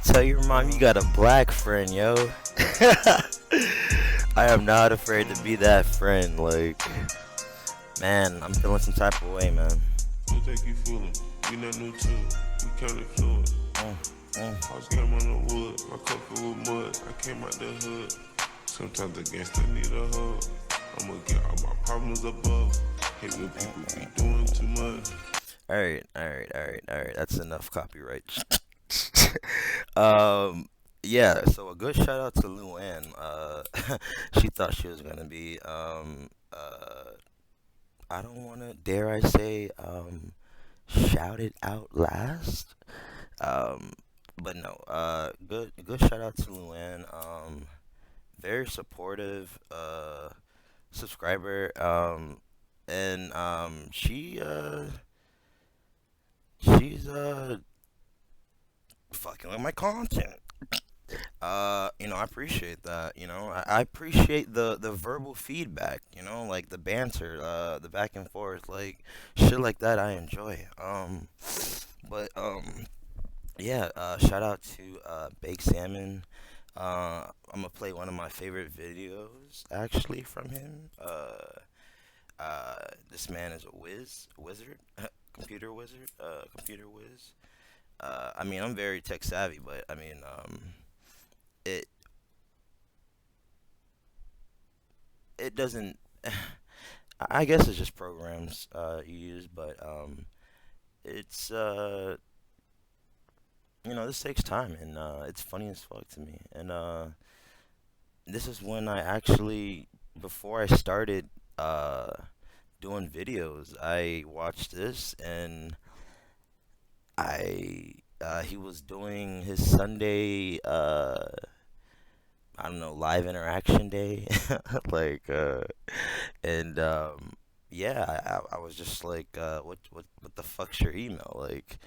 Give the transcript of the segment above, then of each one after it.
Tell your mom you got a black friend, yo. I am not afraid to be that friend. Like, man, I'm feeling some type of way, man. We'll take you fooling. We not new to it. We counted fluid. I was getting on the wood. My cup full with mud. I came out the hood. Sometimes the gangster need a hug. I'ma get all my problems above. Hate when people be doing too much. Alright. That's enough copyright. um, yeah, so a good shout out to Luann. She thought she was gonna be, I don't wanna, dare I say, shout it out last. Um, but no, good shout out to Luann. Very supportive, subscriber. And she's fucking with my content. I appreciate that. I appreciate the verbal feedback. Like the banter, the back and forth, like shit like that. I enjoy. But yeah. Shout out to Baked Salmon. I'm gonna play one of my favorite videos actually from him. This man is a wizard, computer wizard, computer whiz. I mean, I'm very tech savvy, but I mean, it it doesn't. I guess it's just programs you use, but it's this takes time, and it's funny as fuck to me. And this is when I actually, before I started uh doing videos, I watched this, and he was doing his Sunday I don't know, live interaction day. like and yeah, I was just like, what the fuck's your email? Like,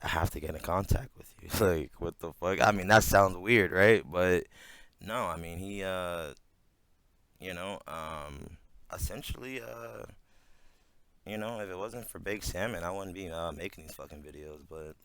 I have to get in contact with you. Like, what the fuck? I mean, that sounds weird, right? But no, I mean, he you know essentially if it wasn't for baked salmon, I wouldn't be making these fucking videos. But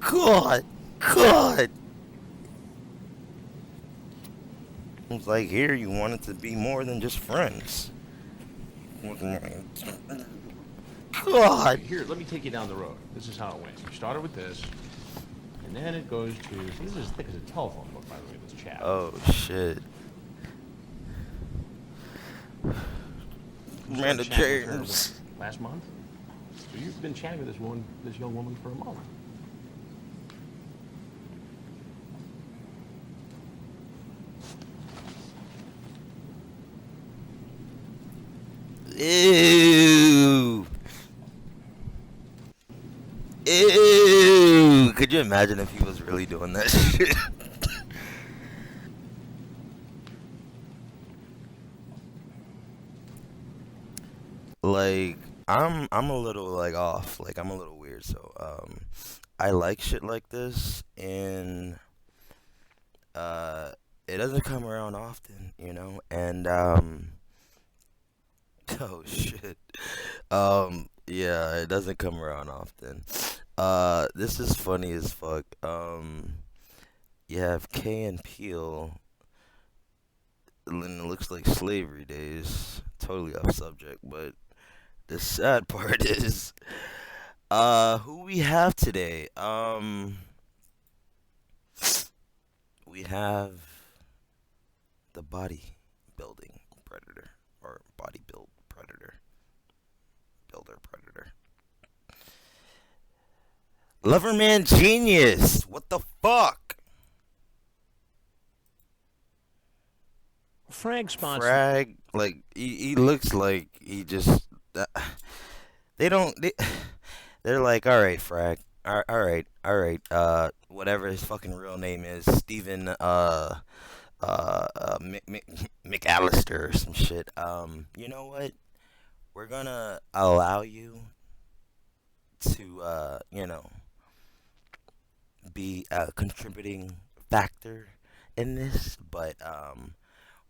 God, God. It's like, here you wanted to be more than just friends. God. Here, let me take you down the road. This is how it went. You started with this, and then it goes to. See, this is as thick as a telephone book, by the way, this chat. Oh shit. Amanda James. Last month? So you've been chatting with this young woman for a month. Ew. Ew. Could you imagine if he was really doing that shit? Like, I'm a little like off. Like, I'm a little weird. So I like shit like this, and it doesn't come around often, And oh shit. Yeah, it doesn't come around often. This is funny as fuck. You have Kay and Peel, and it looks like slavery days. Totally off subject, but the sad part is, who we have today. We have the body building predator, or body build predator, builder predator. Loverman genius. What the fuck? Frag spots. Frag, like he looks like he just. They don't. They're like, all right, Frag. All right. Whatever his fucking real name is, Steven. McAllister or some shit. You know what? We're gonna allow you to, be a contributing factor in this, but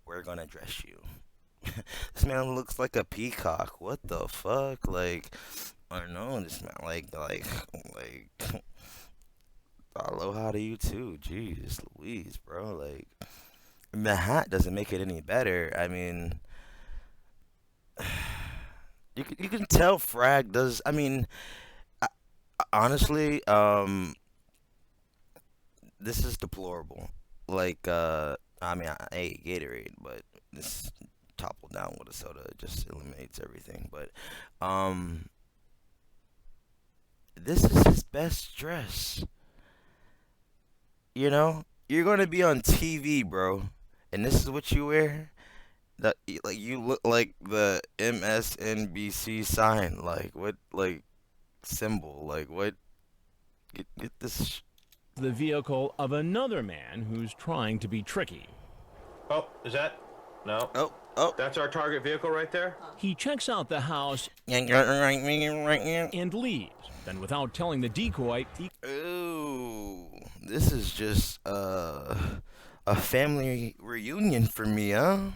we're gonna dress you. This man looks like a peacock. What the fuck? Like, I don't know. This man, like, aloha to you too. Jeez, Louise, bro. Like, the hat doesn't make it any better. I mean, you can tell Frag does. I mean, honestly, this is deplorable. Like, I mean, I ate Gatorade, but this toppled down with a soda just eliminates everything. But, this is his best dress. You know, you're gonna be on TV, bro, and this is what you wear. That like you look like the MSNBC sign. Like what? Like symbol. Like what? Get this. The vehicle of another man who's trying to be tricky. Oh, is that? No. Oh. That's our target vehicle right there? He checks out the house Right here. and leaves. Then, without telling the decoy, he Ooh, this is just a family reunion for me, huh?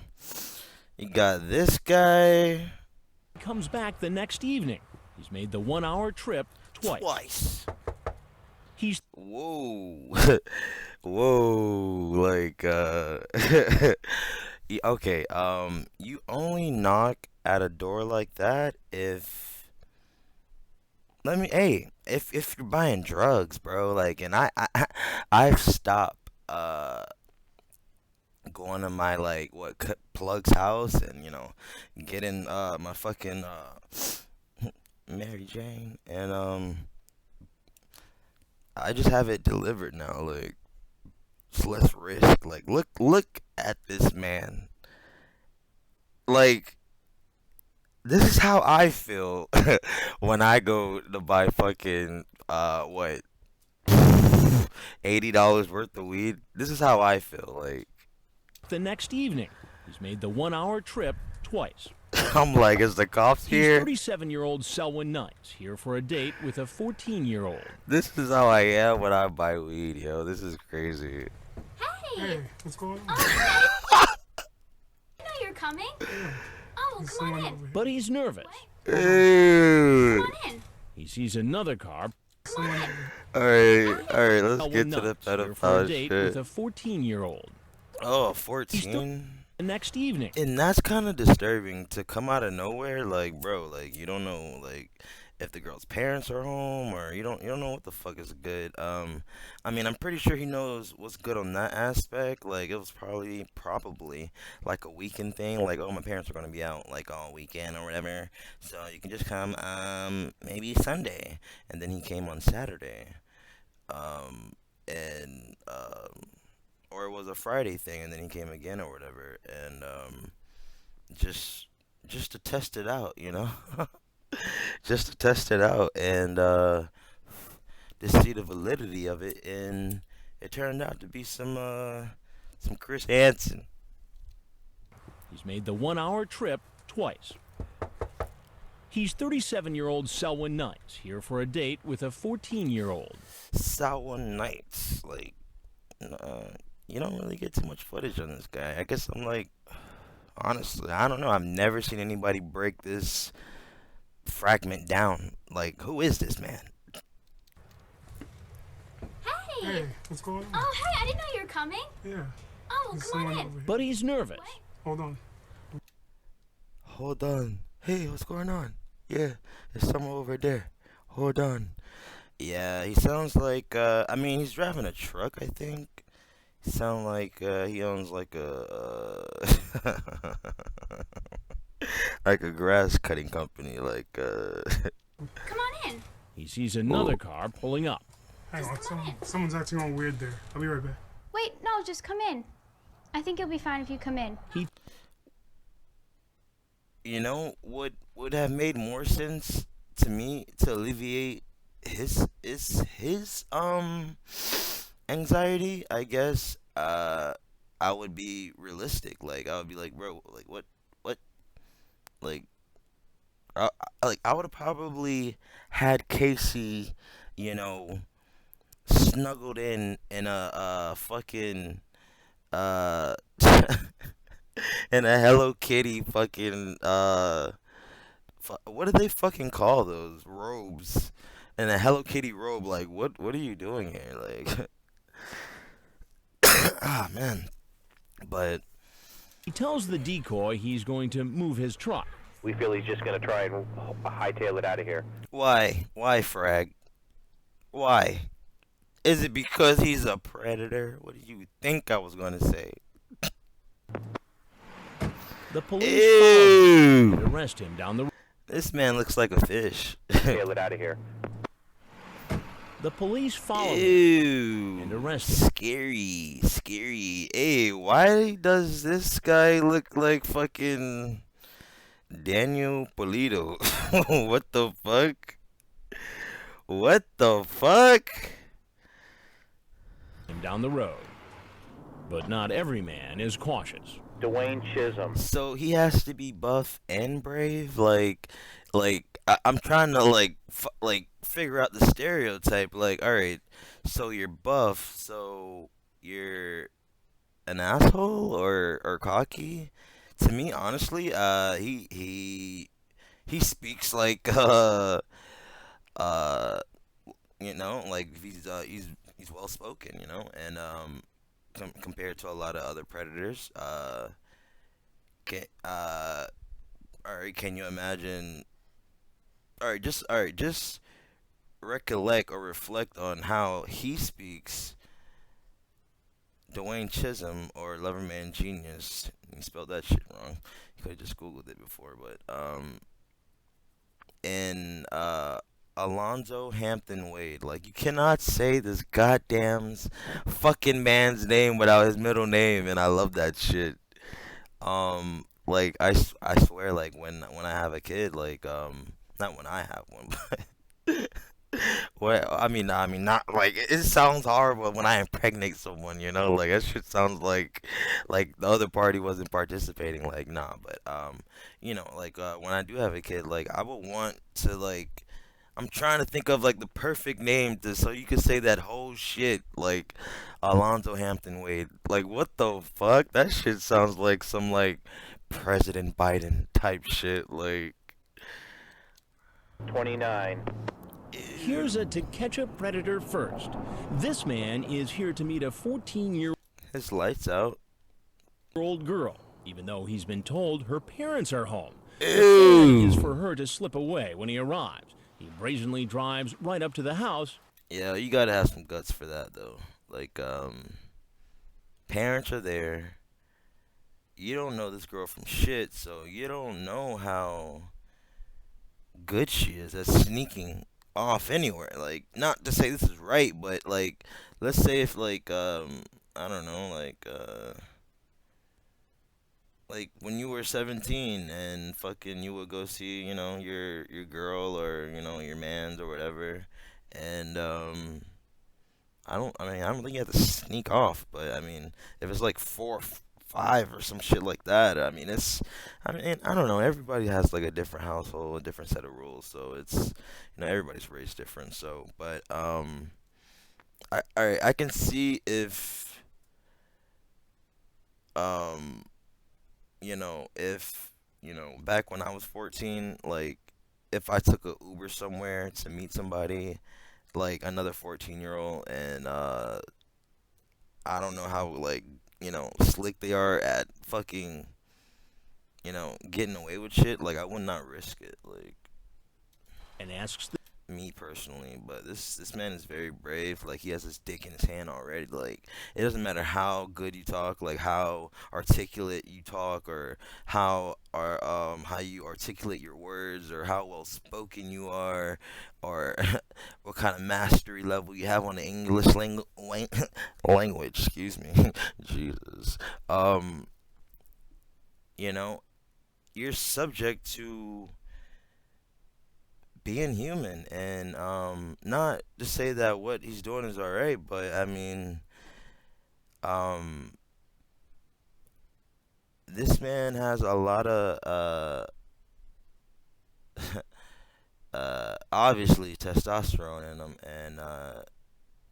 You got this guy. comes back the next evening. He's made the 1 hour trip twice. He's Whoa. Whoa. Like, okay, you only knock at a door like that if you're buying drugs, bro, like, and I've stopped, going to my, like, plug's house and, getting, my fucking, Mary Jane, and, I just have it delivered now, like, it's less risk. Like, look at this man. Like, this is how I feel when I go to buy fucking, what, $80 worth of weed. This is how I feel, like. the next evening. He's made the 1 hour trip twice. I'm like, is the cops He's here? 37-year-old Selwyn Knights, here for a date with a 14-year-old. This is how I am when I buy weed, yo. This is crazy. Hey, What's going on? I know you're coming. Oh, come on in. But he's nervous. Ew. Come on in. He sees another car. Come on in. Alright, let's Selwyn get to the Knights, here for a pedophile date shit. with a 14-year-old. Oh, 14? The next evening. And that's kind of disturbing to come out of nowhere, like, bro, like, you don't know, like, if the girl's parents are home, or you don't know what the fuck is good. I mean, I'm pretty sure he knows what's good on that aspect. Like, it was probably like a weekend thing, like, oh, my parents are gonna be out like all weekend or whatever, so you can just come maybe Sunday. And then he came on Saturday, and or it was a Friday thing, and then he came again or whatever, and just to test it out, just to test it out, and to see the validity of it, and it turned out to be some Chris Hansen. He's made the 1 hour trip twice. He's 37-year-old Selwyn Knights, here for a date with a 14-year-old. Sour Nights, like, you don't really get too much footage on this guy. I guess I'm like, honestly, I don't know. I've never seen anybody break this fragment down. Like, who is this man? Hey. What's going on? Oh, hey, I didn't know you were coming. Yeah. Oh, There's come on someone in. over here. But he's nervous. Hold on. Hold on. Hey, what's going on? Yeah, there's someone over there. Hold on. Yeah, he sounds like, I mean, he's driving a truck, I think. He sounds like, he owns like a, like a grass cutting company, like, Come on in. He sees another car pulling up. Hang on. come on in. Someone's acting all weird there. I'll be right back. Wait, no, just come in. I think you'll be fine if you come in. You know, would have made more sense to me to alleviate his anxiety, I guess. I would be realistic. Like I would be like, bro, like what like I would have probably had Casey, you know, snuggled in a fucking uh in a Hello Kitty fucking what do they fucking call those robes? In a Hello Kitty robe, like what are you doing here? Like ah man. But He tells the decoy he's going to move his truck. We feel he's just gonna try and hightail it out of here. why? Why Frag? Why? Is it because he's a predator? What do you think I was gonna say? The police follow him Ew! and arrest him down the road. This man looks like a fish. Tail it out of here. The police follow him Ew. and arrest him. Scary, scary. Hey, why does this guy look like fucking Daniel Polito? What the fuck? What the fuck? Him down the road. But not every man is cautious. Dwayne Chisholm. So he has to be buff and brave, I'm trying to like figure out the stereotype. Like, all right, so you're buff, so you're an asshole or cocky. To me, honestly, he speaks like uh like he's well spoken, and compared to a lot of other predators, can all right, can you imagine? All right, just recollect or reflect on how he speaks. Dwayne Chisholm or Loverman Genius. He spelled that shit wrong. You could have just googled it before, but and Alonzo Hampton Wade. Like you cannot say this goddamn fucking man's name without his middle name, and I love that shit. Like I swear, like when I have a kid, like not when I have one, but well, I mean, not like it sounds horrible when I impregnate someone, like that shit sounds like the other party wasn't participating, like nah, but like when I do have a kid, like I would want to like. I'm trying to think of like the perfect name so you could say that whole shit like Alonzo Hampton Wade. Like what the fuck? That shit sounds like some like President Biden type shit. Like 29. Here's a To Catch a Predator First. This man is here to meet a 14-year-old his lights out. girl, even though he's been told her parents are home. The Ew. plan is for her to slip away when he arrives. He brazenly drives right up to the house. Yeah, you gotta have some guts for that though. Like parents are there. You don't know this girl from shit, so you don't know how good she is at sneaking off anywhere. Like, not to say this is right, but like, let's say if like I don't know, like when you were 17 and fucking you would go see, your girl or your man's or whatever, and I don't think you have to sneak off, but I mean, if it's like 4 5 or some shit like that, I don't know, everybody has like a different household, a different set of rules, so it's, everybody's raised different, so, but, I can see if, back when I was 14, like, if I took a Uber somewhere to meet somebody, like another 14-year-old, and I don't know how like slick they are at fucking getting away with shit. Like I would not risk it. Like And asks me personally, but this man is very brave. Like he has his dick in his hand already. Like it doesn't matter how good you talk, like how articulate you talk, or how you articulate your words, or how well spoken you are, or what kind of mastery level you have on the English language. Excuse me, Jesus. Um, you know, you're subject to being human, and not to say that what he's doing is alright, but I mean, um this man has a lot of obviously testosterone in him, and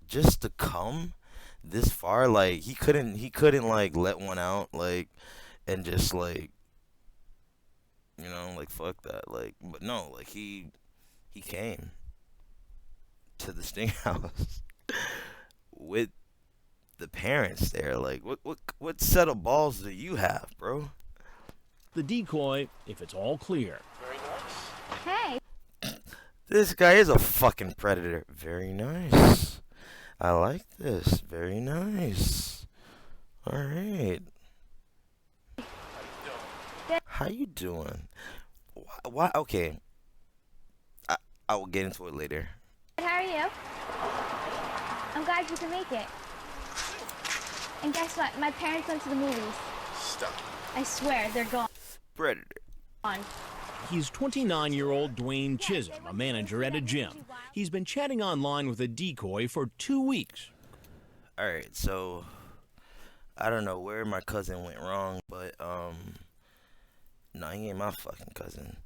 just to come this far, like he couldn't like let one out, like, and just like, like fuck that, like, but no, like he came to the sting house with the parents there. Like, what set of balls do you have, bro? The decoy if it's all clear. Hey. This guy is a fucking predator. Very nice. I like this. Very nice. All right. How you doing? Why? Okay. I I will get into it later. How are you? I'm glad you can make it. And guess what? My parents went to the movies. Stop. I swear, they're gone. Predator. He's 29-year-old Dwayne Chisholm, a manager at a gym. He's been chatting online with a decoy for 2 weeks. All right. So I don't know where my cousin went wrong, but no, he ain't my fucking cousin.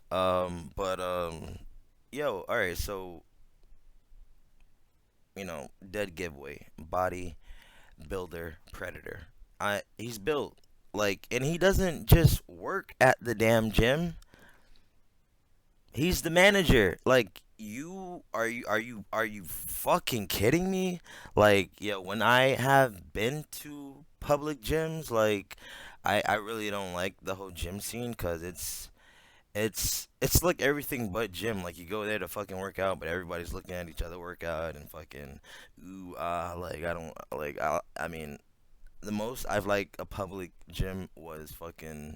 But yo, all right. So dead giveaway. Body builder predator. He's built like, and he doesn't just work at the damn gym. He's the manager. Like, are you fucking kidding me? Like, yo, when I have been to public gyms, like, I really don't like the whole gym scene, because it's like everything but gym. Like, you go there to fucking work out, but everybody's looking at each other work out, and fucking like, I don't like, I mean, the most I've liked a public gym was fucking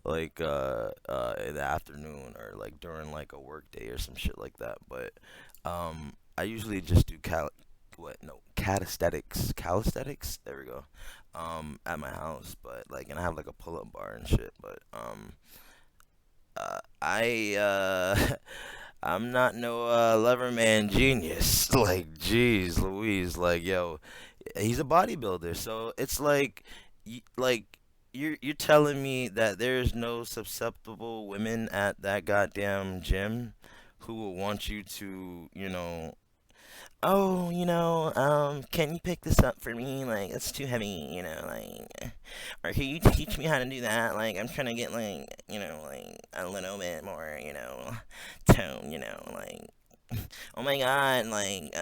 like in the afternoon, or like during like a work day or some shit like that. But I usually just do calisthenics, there we go, at my house. But like, and I have like a pull-up bar and shit. But I I'm not no Leverman genius. Like, jeez Louise, like, yo, he's a bodybuilder, so it's like, you're telling me that there's no susceptible women at that goddamn gym who will want you to, oh, can you pick this up for me? Like, it's too heavy, like, or can you teach me how to do that? Like, I'm trying to get, like, like, a little bit more, tone, like, oh my god, like,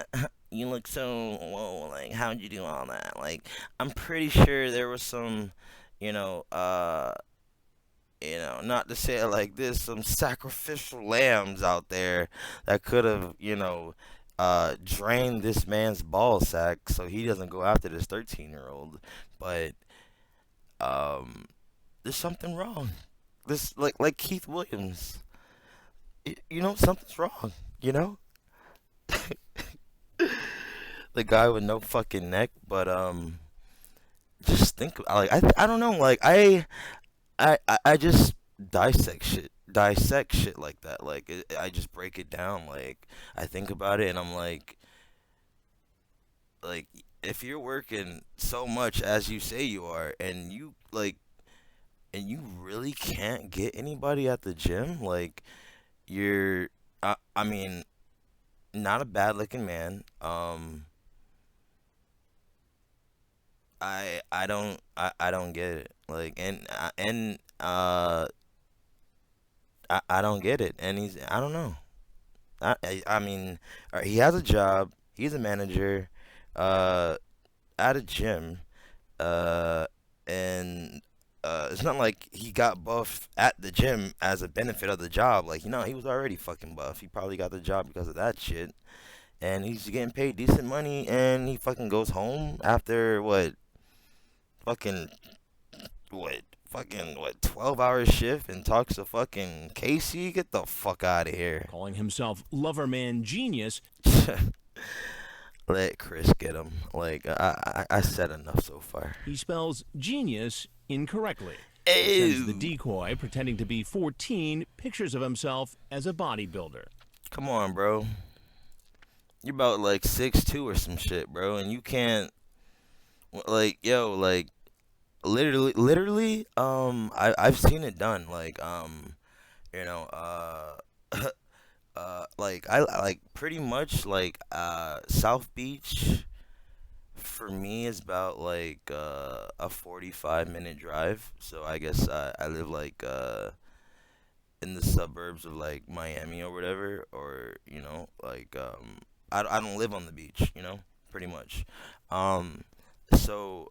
you look so, whoa, like, how'd you do all that? Like, I'm pretty sure there was some, you know, uh, not to say it like this, some sacrificial lambs out there that could have, drained this man's ball sack so he doesn't go after this 13-year-old. But, there's something wrong. This, like Keith Williams, something's wrong, you know? The guy with no fucking neck. But just think, like, I don't know, like, I just dissect shit like that. Like, I just break it down. Like, I think about it, and I'm like, if you're working so much as you say you are, and you really can't get anybody at the gym, like, you're, I mean, not a bad looking man. I don't get it. Like, I don't get it. And I don't know. I mean, he has a job. He's a manager, uh, at a gym, uh, and it's not like he got buff at the gym as a benefit of the job. Like, he was already fucking buff. He probably got the job because of that shit. And he's getting paid decent money, and he fucking goes home after fucking, what, what, 12-hour shift and talks to fucking Casey? Get the fuck out of here. Calling himself Loverman Genius, Let Chris get him. Like, I said enough so far. he spells genius incorrectly. Ew. Sends the decoy, pretending to be 14, pictures of himself as a bodybuilder. Come on, bro. You're about like 6'2" or some shit, bro, and you can't, like, yo, like, literally, I've seen it done, like, you know, like, I like pretty much like South Beach for me is about like a 45-minute drive. So I guess I live like in the suburbs of like Miami or whatever, or like I don't live on the beach, pretty much. Um, but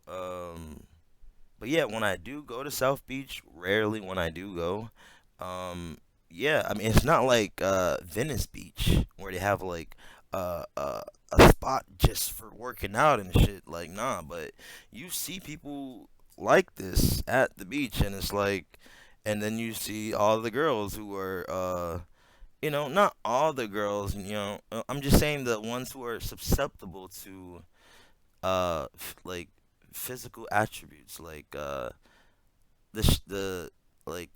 yeah, when I do go to South Beach, rarely when I do go, yeah, I mean it's not like Venice Beach where they have like a spot just for working out and shit. Like, nah, but you see people like this at the beach, and it's like, and then you see all the girls who are not all the girls, I'm just saying the ones who are susceptible to like physical attributes, like the like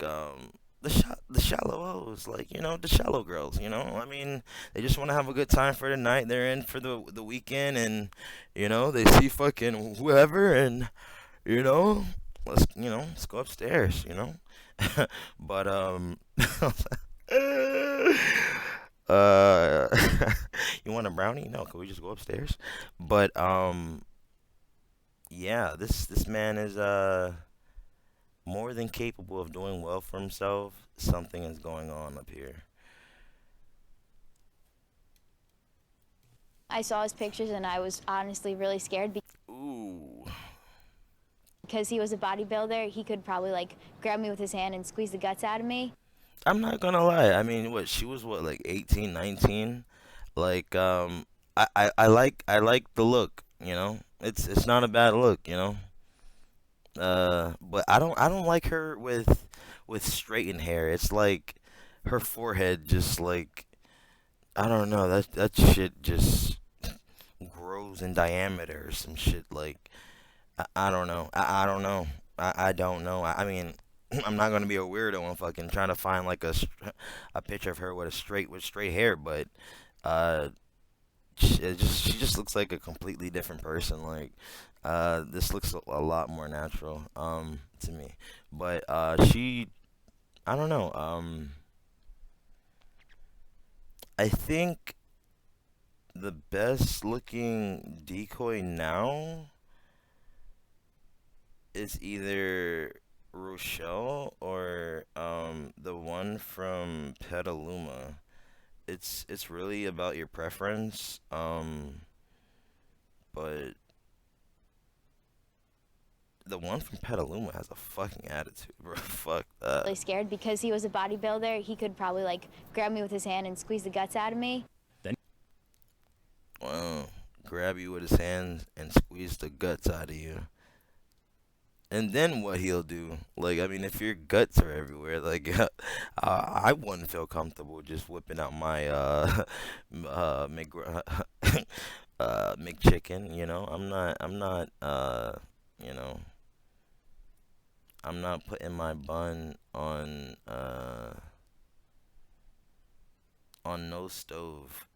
the shallow O's, like, the shallow girls, I mean, they just want to have a good time for the night. They're in for the weekend, and they see fucking whoever, and let's go upstairs, but uh you want a brownie? No, can we just go upstairs? But yeah, this man is more than capable of doing well for himself. Something is going on up here. I saw his pictures and I was honestly really scared Ooh. because he was a bodybuilder. He could probably like grab me with his hand and squeeze the guts out of me. I'm not gonna lie. I mean, what, she was what, like 18, 19? Like, I like the look, It's not a bad look, but I don't like her with straightened hair. It's like her forehead just like, I don't know, that shit just grows in diameter or some shit. Like, I don't know. I don't know. I don't know. I mean, I'm not gonna be a weirdo and fucking trying to find like a picture of her with straight hair, but she just looks like a completely different person. Like, this looks a lot more natural to me. But I don't know. I think the best looking decoy now is either Rochelle or the one from Petaluma. It's really about your preference. But the one from Petaluma has a fucking attitude, bro. Fuck that. Really scared because he was a bodybuilder. He could probably like grab me with his hand and squeeze the guts out of me. Wow. Grab you with his hands and squeeze the guts out of you. And then what he'll do? Like, I mean, if your guts are everywhere, like, I wouldn't feel comfortable just whipping out my McChicken. You know, I'm not putting my bun on no stove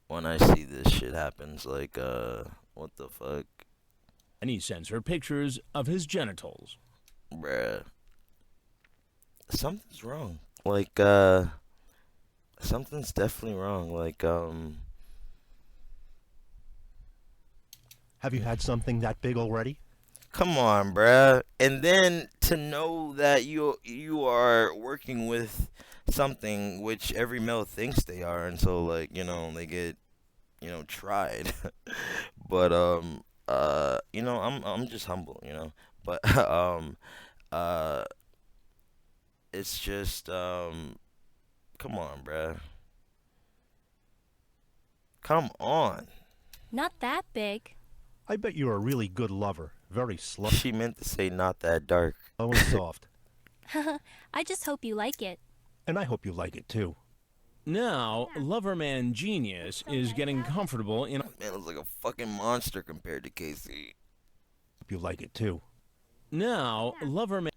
when I see this shit happens. Like, what the fuck? And he sends her pictures of his genitals. Bruh. Something's wrong. Like, something's definitely wrong. Like, Have you had something that big already? come on, bruh. And then to know that you are working with something which every male thinks they are until, like, they get, tried. But I'm just humble, but uh, it's just come on, bruh. Come on. Not that big. I bet you're a really good lover. Very slow She meant to say not that dark. and soft. I just hope you like it. And I hope you like it too. Now, Loverman Genius is getting comfortable in. Man looks like a fucking monster compared to Casey. Hope you like it too. Now, Loverman.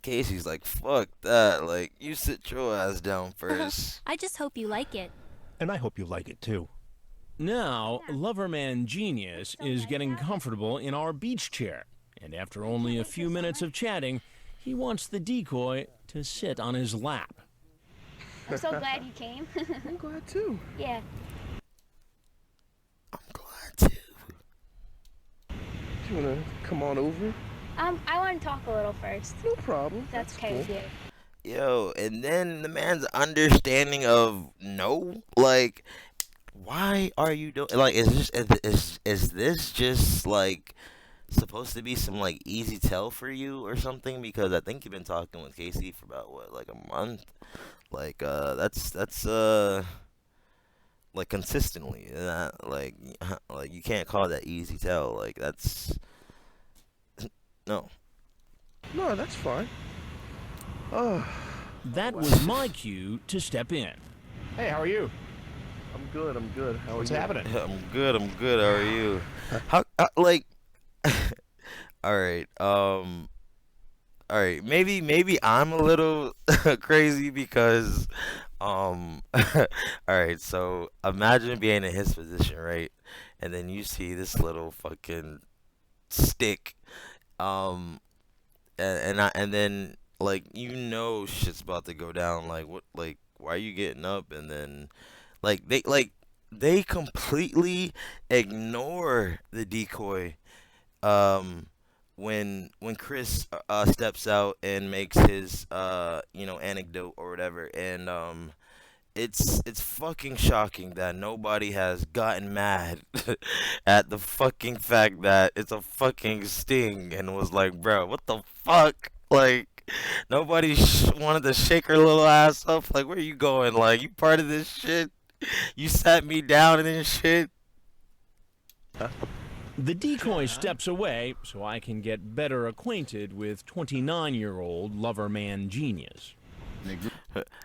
Casey's like, fuck that. Like, you sit your ass down first. I just hope you like it. And I hope you like it too. Now, Loverman Genius is getting comfortable in our beach chair. And after only a few minutes of chatting, he wants the decoy to sit on his lap. I'm so glad you came. I'm glad too. Yeah. I'm glad too. Do you wanna come on over? I want to talk a little first. No problem. That's okay with you. Yo, and then the man's understanding of no, like, why are you doing? Like, is this just like supposed to be some like easy tell for you or something? Because I think you've been talking with Casey for about what, like a month. Like, that's like consistently, like you can't call that easy tell. Like that's no. No, that's fine. Oh, That was my cue to step in. Hey, how are you? I'm good. I'm good. How are What's you? happening? I'm good. I'm good. How are you? How like? All right. All right. Maybe I'm a little crazy because all right. So imagine being in his position, right? And then you see this little fucking stick, and then like shit's about to go down. Like what? Like why are you getting up? And then they completely ignore the decoy when Chris steps out and makes his anecdote or whatever, and it's fucking shocking that nobody has gotten mad at the fucking fact that it's a fucking sting and was like, bro, what the fuck? Like, nobody wanted to shake her little ass up. Like, where you going? Like, you part of this shit? You sat me down and this shit? The decoy steps away so I can get better acquainted with 29-year-old Loverman Genius.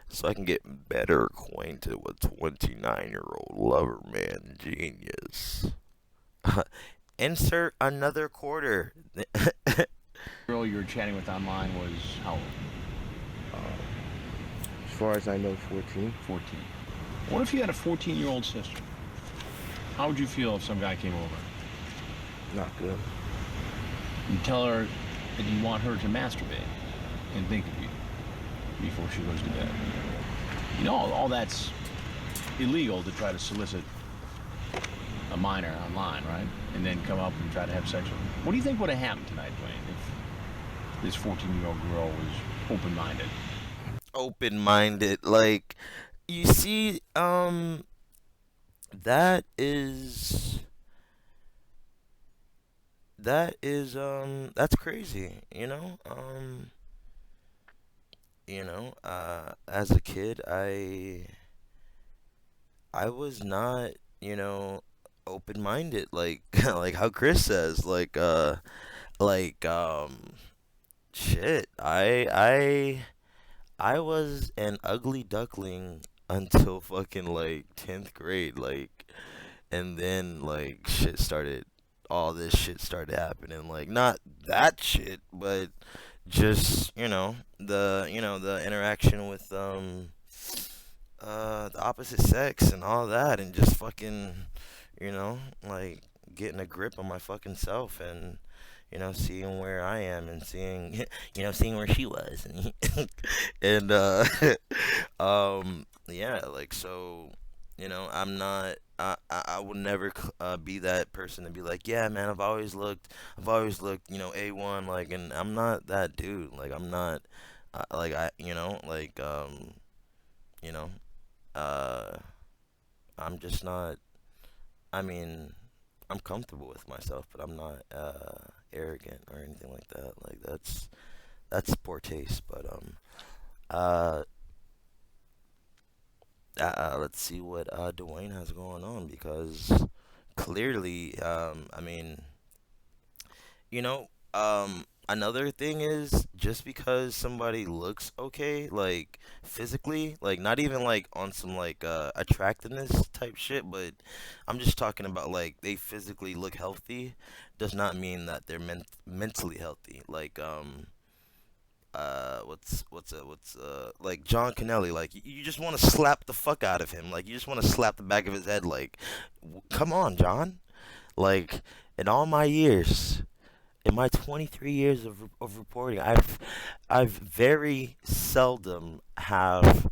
So I can get better acquainted with 29-year-old Loverman Genius. Insert another quarter. Girl you were chatting with online was how old? As far as I know, 14. 14. What if you had a 14-year-old sister? How would you feel if some guy came over? Not good. You tell her that you want her to masturbate and think of you before she goes to bed. You know, all that's illegal to try to solicit a minor online, right? And then come up and try to have sex with her. What do you think would have happened tonight, Dwayne, if this 14-year-old girl was open-minded? Open-minded, like, you see, that is that's crazy, as a kid, I was not, open-minded, like like how Chris says, like shit, I was an ugly duckling until fucking like 10th grade, like, and then like all this shit started happening, like not that shit, but just, the interaction with the opposite sex and all that, and just fucking, like getting a grip on my fucking self, and seeing where I am, and seeing, seeing where she was, and and yeah, like, so, I'm not, I would never be that person to be like, yeah, man, I've always looked, A1, like, and I'm not that dude, like, I'm not, like, you know, uh, I'm just not, I mean, I'm comfortable with myself, but I'm not arrogant or anything like that. Like that's poor taste. But uh, let's see what Dwayne has going on because clearly, I mean, you know, another thing is just because somebody looks okay, like physically, like not even like on some like attractiveness type shit, but I'm just talking about like they physically look healthy, does not mean that they're mentally healthy. Like what's like John Kennelly, like you just want to slap the fuck out of him, like you just want to slap the back of his head, like come on, John. Like in all my years, in my 23 years of reporting, I've very seldom have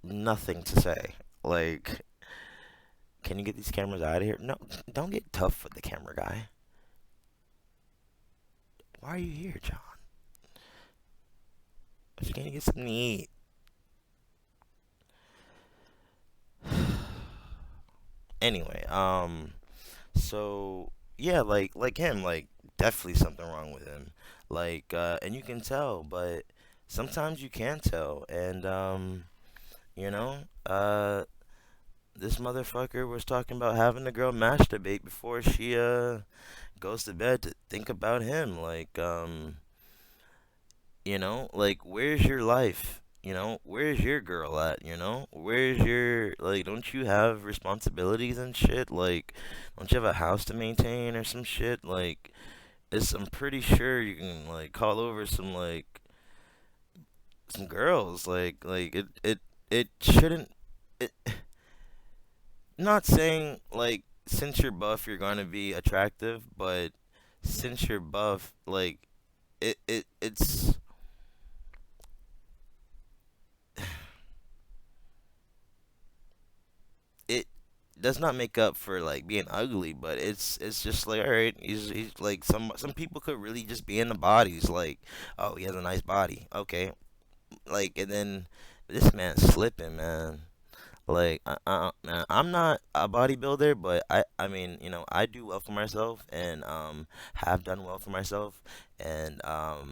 nothing to say. Like, can you get these cameras out of here? No, don't get tough with the camera guy. Why are you here, John? I just gonna get something to eat. Anyway, so yeah, like him, like definitely something wrong with him. Like, and you can tell, but sometimes you can't tell, and you know, this motherfucker was talking about having the girl masturbate before she goes to bed to think about him. Like, you know, like where's your life? You know, where's your girl at? You know, where's your like? Don't you have responsibilities and shit? Like, don't you have a house to maintain or some shit? Like, I'm pretty sure you can like call over some girls. It shouldn't. It, not saying like since you're buff you're gonna be attractive, but since you're buff, like it's it does not make up for like being ugly, but it's just like all right, he's like some people could really just be in the bodies, like oh he has a nice body, okay, like and then this man's slipping, man. Like, man, I'm not a bodybuilder, but I mean, you know, I do well for myself and have done well for myself, and uh,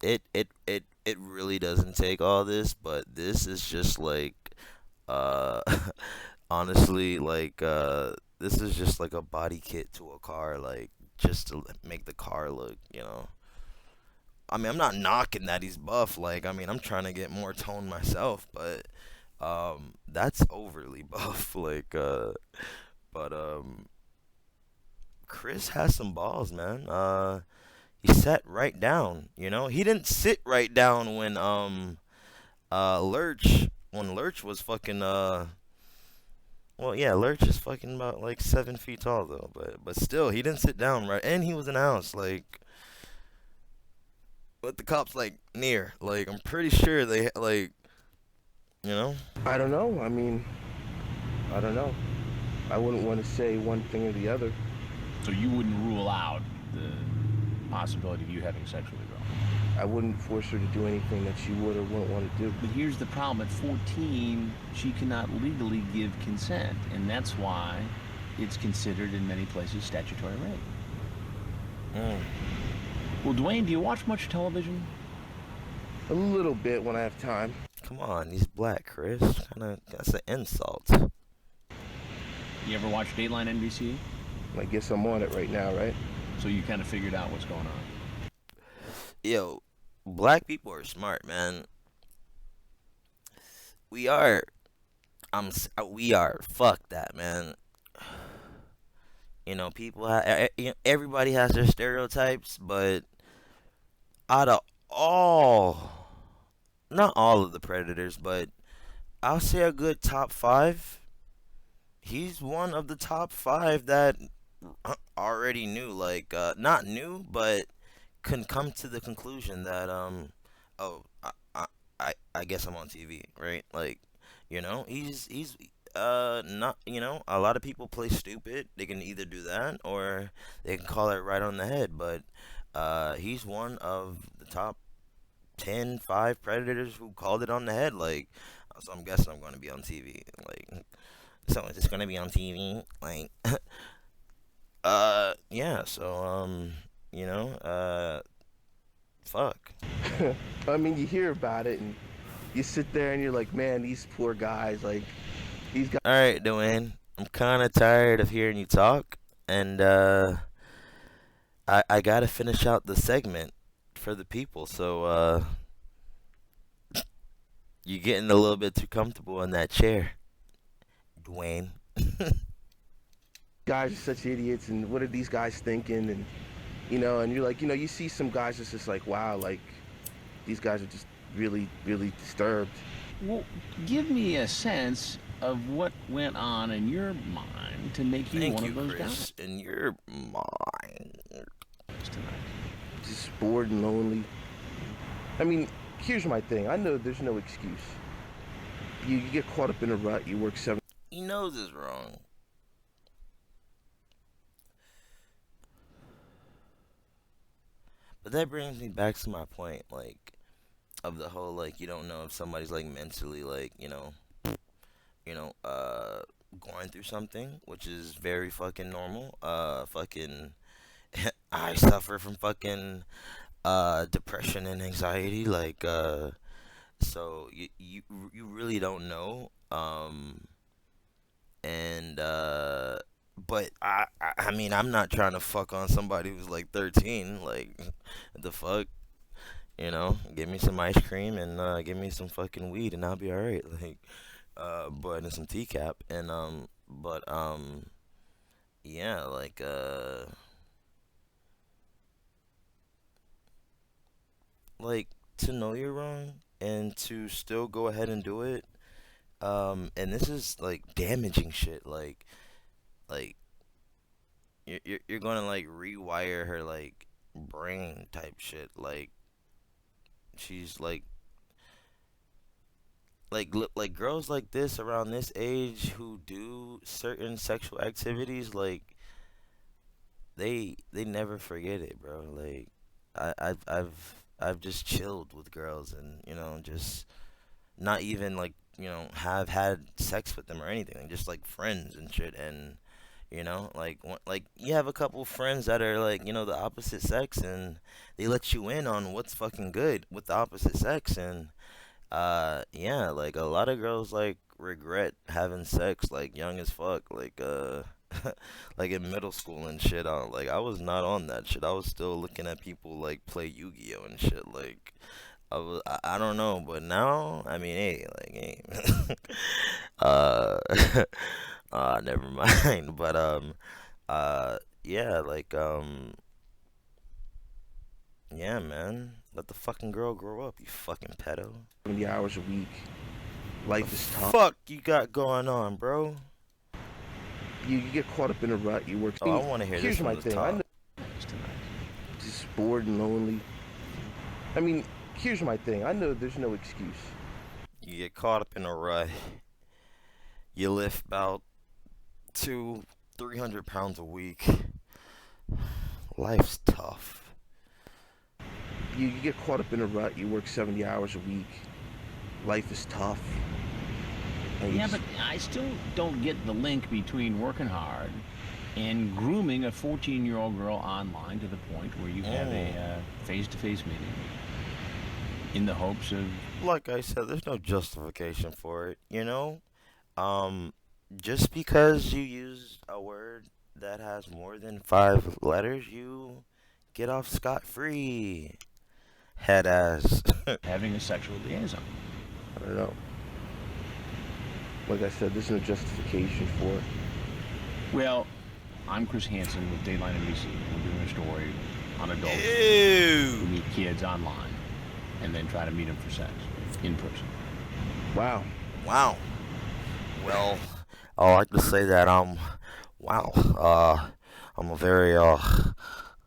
it really doesn't take all this, but this is just like, uh, honestly, like, this is just like a body kit to a car, like, just to make the car look, you know. I mean, I'm not knocking that he's buff. Like, I mean, I'm trying to get more tone myself, but that's overly buff. Like, but Chris has some balls, man. He sat right down. You know, he didn't sit right down when Lurch was fucking well, yeah, Lurch is fucking about like 7 feet tall though, but still, he didn't sit down right, and he was announced like. But the cops like near, like I'm pretty sure they like, you know. I don't know. I mean, I don't know. I wouldn't want to say one thing or the other. So you wouldn't rule out the possibility of you having sex with a girl? I wouldn't force her to do anything that she would or wouldn't want to do. But here's the problem. At 14, she cannot legally give consent, and that's why it's considered in many places statutory rape. Mm. Well, Dwayne, do you watch much television? A little bit when I have time. Come on, he's black, Chris. That's an insult. You ever watch Dateline NBC? I guess I'm on it right now, right? So you kind of figured out what's going on. Yo, black people are smart, man. We are. We are. Fuck that, man. You know, everybody has their stereotypes, but out of not all of the predators, but I'll say a good top 5. He's one of the top 5 that already knew, like, not knew, but can come to the conclusion that, oh, I guess I'm on TV, right? Like, you know, he's not, you know, a lot of people play stupid. They can either do that or they can call it right on the head, but he's one of the top 5 predators who called it on the head, like, so I'm guessing I'm going to be on TV, like, So is this gonna be on TV? Like, yeah. So, fuck. I mean, you hear about it and you sit there and you're like, man, these poor guys, like, these guys. All right, Dwayne. I'm kind of tired of hearing you talk, and I gotta finish out the segment for the people. So, you're getting a little bit too comfortable in that chair, Dwayne. Guys are such idiots, and what are these guys thinking? And and you're like, you see some guys that's just like, wow, like these guys are just really, really disturbed. Well, give me a sense of what went on in your mind to make you Thank one you, of those Chris. guys In your mind. tonight. Just bored and lonely. I mean, here's my thing. I know there's no excuse. You get caught up in a rut. You work 7. He knows it's wrong. But that brings me back to my point, like, of the whole, like, you don't know if somebody's, like, mentally, like, going through something, which is very fucking normal. Fucking, I suffer from fucking, depression and anxiety, like, so you really don't know, and, but I mean, I'm not trying to fuck on somebody who's like 13. Like, the fuck, give me some ice cream and give me some fucking weed and I'll be alright. Like, but and some Tcap and yeah, like to know you're wrong and to still go ahead and do it. And this is like damaging shit. Like you're gonna like rewire her like brain type shit. Like she's like girls like this around this age who do certain sexual activities, like they never forget it, bro. Like I've just chilled with girls and just not even like have had sex with them or anything, just like friends and shit. And like you have a couple friends that are like the opposite sex, and they let you in on what's fucking good with the opposite sex. And yeah, like a lot of girls like regret having sex like young as fuck, like like in middle school and shit. I was not on that shit. I was still looking at people like play Yu-Gi-Oh and shit. Like I don't know, but now I mean, hey, like, hey, uh, never mind. But yeah, like yeah, man, let the fucking girl grow up, you fucking pedo. 70 hours a week. Life is tough. Fuck you got going on, bro? You get caught up in a rut. You work. Oh, I want to hear Here's this my from the thing. I know top. just bored and lonely. I mean, here's my thing. I know there's no excuse. You get caught up in a rut. You lift about 200-300 pounds a week. Life's tough. You get caught up in a rut. You work 70 hours a week. Life is tough. And Yeah, but I still don't get the link between working hard and grooming a 14-year-old girl online to the point where you have a face-to-face meeting in the hopes of... Like I said, there's no justification for it, just because you use a word that has more than 5 letters, you get off scot-free. Head ass. having a sexual liaison. I don't know. Like I said, there's no justification for it. Well, I'm Chris Hansen with Dateline NBC. We're doing a story on adults Ew. who meet kids online and then try to meet them for sex in person. Wow. Wow. Well, I like to say that wow. I'm a very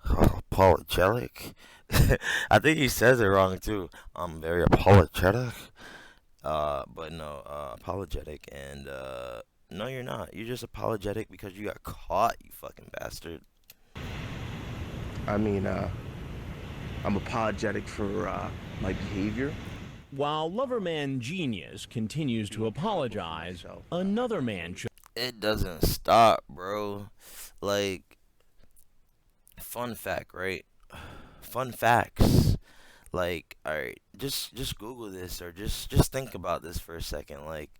apologetic. I think he says it wrong too. I'm very apologetic. But no, apologetic, and no, you're not. You're just apologetic because you got caught, you fucking bastard. I mean, I'm apologetic for my behavior. While Loverman Genius continues to apologize, another man it doesn't stop, bro. Like, fun fact, right? Fun facts. Like, all right, just Google this or just think about this for a second. Like,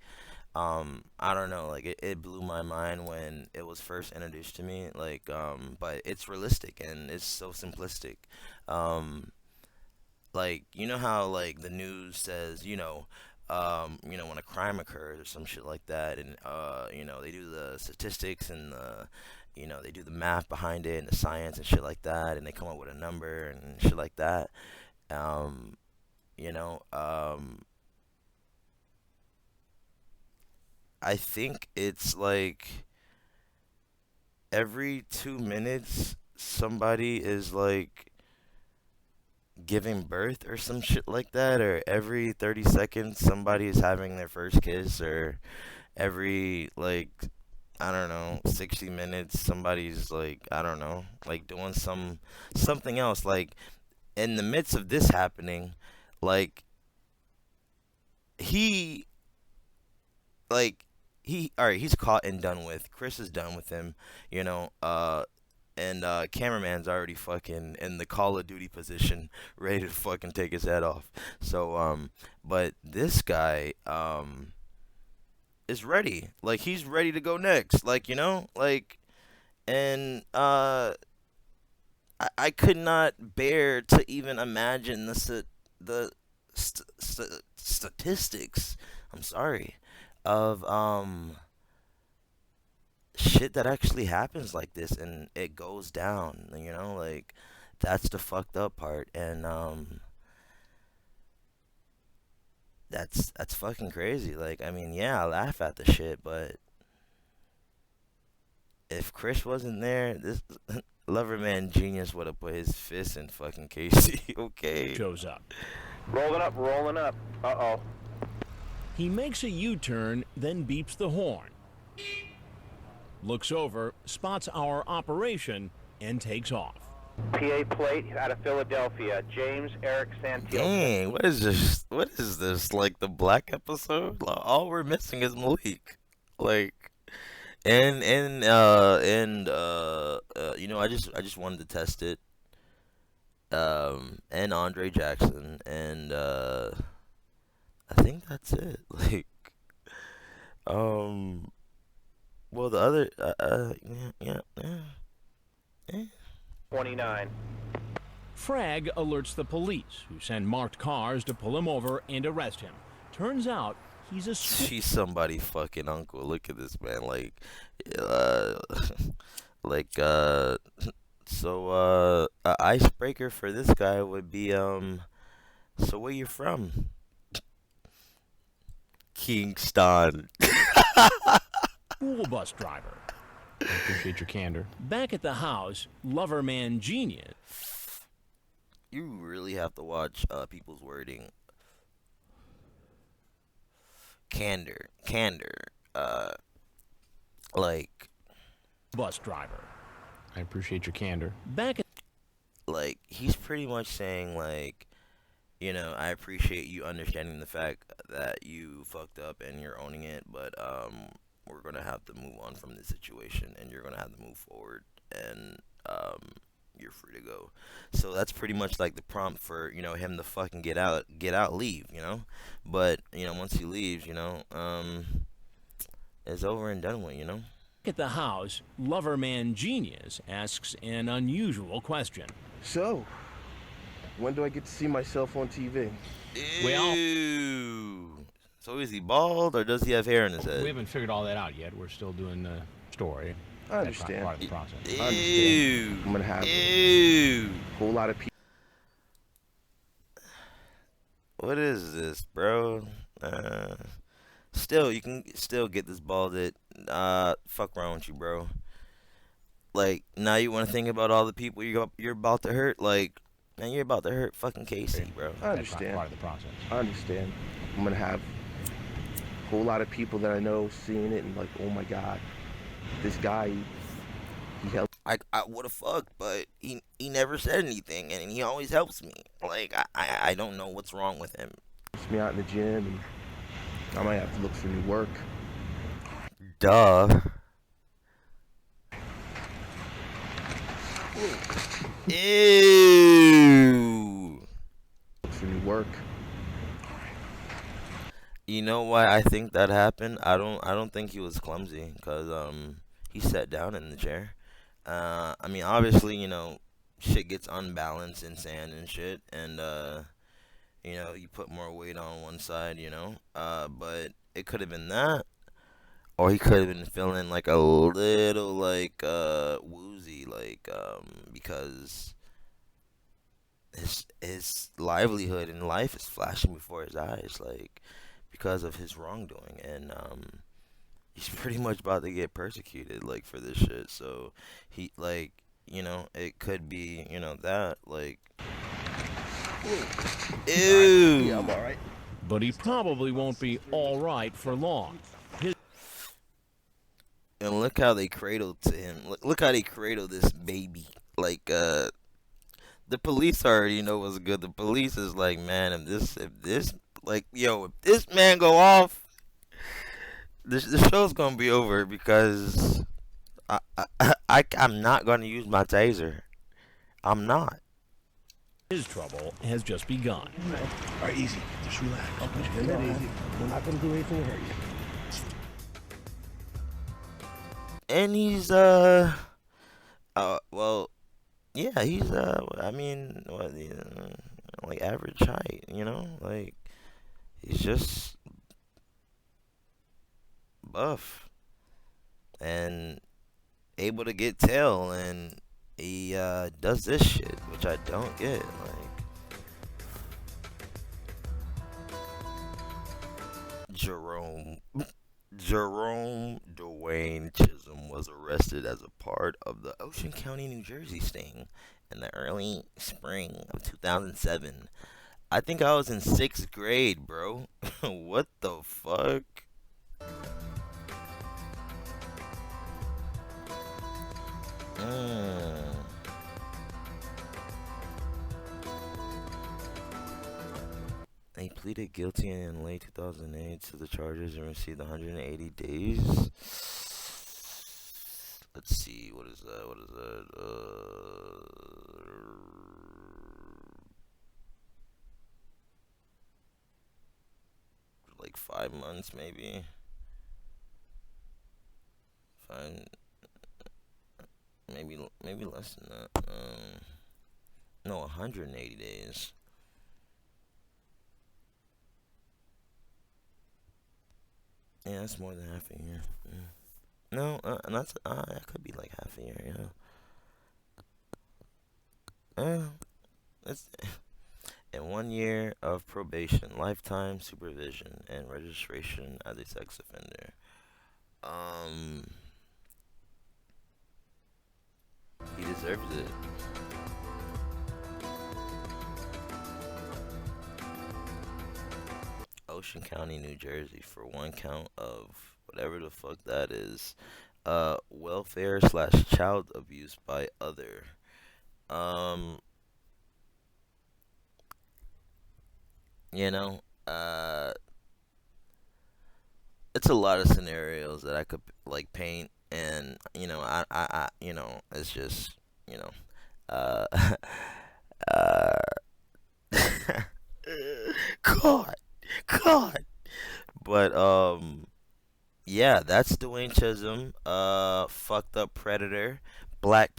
I don't know, like it blew my mind when it was first introduced to me. Like, but it's realistic and it's so simplistic. Um, like you know how like the news says, when a crime occurs or some shit like that, and they do the statistics and they do the math behind it and the science and shit like that, and they come up with a number and shit like that. Um, you know, I think it's like every 2 minutes somebody is like giving birth or some shit like that, or every 30 seconds somebody is having their first kiss, or every like I don't know 60 minutes somebody's like I don't know like doing something else. Like in the midst of this happening, like he like he all right, he's caught and done with. Chris is done with him, you know. And cameraman's already fucking in the Call of Duty position, ready to fucking take his head off. So but this guy is ready. Like he's ready to go next. Like and I could not bear to even imagine the statistics. I'm sorry, of shit that actually happens like this and it goes down. Like that's the fucked up part, and that's fucking crazy. Like I mean, yeah, I laugh at the shit, but if Chris wasn't there, this Loverman genius would have put his fist in fucking Casey. Okay. Shows up. Rolling up, rolling up. Uh-oh. He makes a U-turn, then beeps the horn. Looks over, spots our operation, and takes off. PA plate out of Philadelphia. James Eric Santillo. Dang, what is this? What is this? Like the black episode? Like, all we're missing is Malik. Like, I just wanted to test it. And Andre Jackson, and I think that's it. Like, well, the other, yeah. 29. Frag alerts the police, who send marked cars to pull him over and arrest him. Turns out he's a She's somebody fucking uncle. Look at this man. Like, like, so, a icebreaker for this guy would be, so where you from? Kingston. school bus driver. I appreciate your candor. Back at the house, Loverman Genius. You really have to watch people's wording. Candor, like bus driver. I appreciate your candor. Back at like he's pretty much saying like, I appreciate you understanding the fact that you fucked up and you're owning it, but we're gonna have to move on from this situation and you're gonna have to move forward, and you're free to go. So that's pretty much like the prompt for him to fucking get out, leave, but once he leaves, it's over and done with. At the house, Loverman Genius asks an unusual question. So, when do I get to see myself on TV? Well, Ew. So is he bald or does he have hair in his head? We haven't figured all that out yet. We're still doing the story. I understand. Part of the process. I understand. Ew. I'm gonna have Ew. a whole lot of people. What is this, bro? Still, you can still get this balded. Fuck wrong with you, bro. Like, now you want to think about all the people you're about to hurt? Like, man, you're about to hurt fucking Casey, bro. I understand. Part of the process. I understand. I'm gonna have a whole lot of people that I know seeing it and like, oh my god, this guy, he helped I would have fucked, but he never said anything, and he always helps me. Like, I don't know what's wrong with him. me out in the gym, and I might have to look for new work. Duh. Ew. For me work. You know why I think that happened? I don't think he was clumsy, cause he sat down in the chair. I mean, obviously, shit gets unbalanced in sand and shit, and you put more weight on one side, but it could have been that, or he could have been feeling like a little like woozy, like because his livelihood in life is flashing before his eyes, like because of his wrongdoing, and he's pretty much about to get persecuted, like for this shit. So he like, it could be, that like, ew. Yeah, I'm all right. But he probably won't be all right for long. And look how they cradled to him. Look how they cradled this baby. Like, the police already know what's good. The police is like, man, if this man go off, the show's gonna be over because I'm not gonna use my taser. I'm not. His trouble has just begun. All right, easy. Just relax. Okay. We're not gonna do anything to hurt you. And he's well, yeah, he's I mean, what, like average height, like he's just buff and able to get tail, and he does this shit, which I don't get. Like Jerome Dwayne Chisholm was arrested as a part of the Ocean County, New Jersey sting in the early spring of 2007. I think I was in 6th grade, bro. What the fuck? He pleaded guilty in late 2008 to the charges and received 180 days. Let's see, what is that? Like 5 months, maybe. Maybe less than that. No, 180 days. Yeah, that's more than half a year. Yeah. No, that's that could be like half a year. Yeah. That's and 1 year of probation, lifetime supervision, and registration as a sex offender. He deserves it. Ocean County, New Jersey, for one count of whatever the fuck that is. Welfare slash child abuse by other. You know, it's a lot of scenarios that I could like paint, and it's just, uh, uh, God, God, but yeah, that's Dwayne Chisholm, fucked up predator, black